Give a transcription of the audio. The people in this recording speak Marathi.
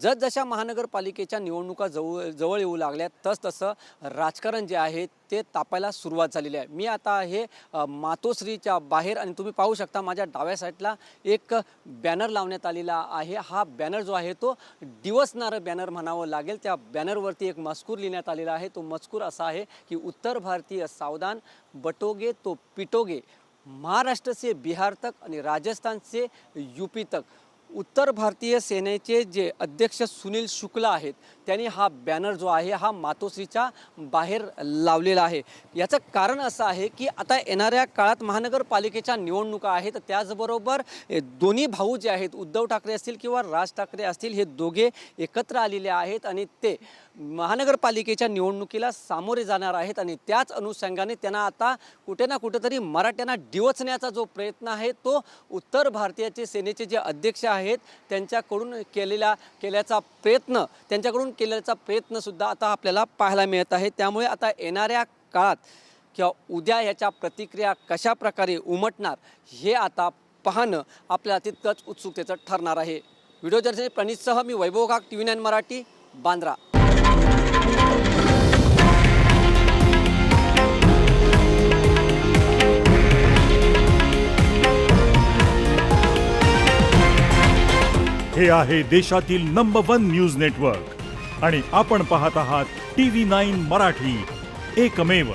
जसजशा महानगरपालिकेच्या निवडणुका जवळ येऊ लागल्यात तसतसं राजकारण जे आहे ते तापायला सुरुवात झालेली आहे। मी आता आहे मातोश्रीच्या बाहेर आणि तुम्ही पाहू शकता माझ्या डाव्या साईडला एक बॅनर लावण्यात आलेला आहे। हा बॅनर जो आहे तो दिवसणारा बॅनर म्हणावं लागेल। त्या बॅनरवरती एक मजकूर लिहिण्यात आलेला आहे। तो मजकूर असा आहे की उत्तर भारतीय सावधान, बटोगे तो पिटोगे, महाराष्ट्र से बिहार तक आणि राजस्थान से यूपी तक। उत्तर भारतीय सेनेचे जे अध्यक्ष सुनील शुक्ला आहेत त्यांनी हा बॅनर जो आहे हा मातोश्रीच्या बाहेर लावलेला आहे। याचं कारण असं आहे की आता येणाऱ्या काळात महानगरपालिकेच्या निवडणुका आहेत, त्याचबरोबर दोन्ही भाऊ जे आहेत उद्धव ठाकरे असतील किंवा राज ठाकरे असतील हे दोघे एकत्र आलेले आहेत आणि ते महानगरपालिकेच्या निवडणुकीला सामोरे जाणार आहेत आणि त्याच अनुषंगाने त्यांना आता कुठे ना कुठेतरी मराठ्यांना डिवचण्याचा जो प्रयत्न आहे तो उत्तर भारतीय सेनेचे जे अध्यक्ष आहेत त्यांच्याकडून केल्याचा प्रयत्न सुद्धा आता आपल्याला पाहायला मिळत आहे। त्यामुळे आता येणाऱ्या काळात किंवा उद्या याच्या प्रतिक्रिया कशा प्रकारे उमटणार हे आता पाहणं आपल्याला तितकंच उत्सुकतेचं ठरणार आहे। व्हिडिओ जर्नलिस्ट प्रणीतसह मी वैभव काक, TV9 मराठी, बांद्रा। हे आहे देशातील नंबर 1 न्यूज नेटवर्क आणि आपण पाहत आहात TV9 मराठी, एकमेव।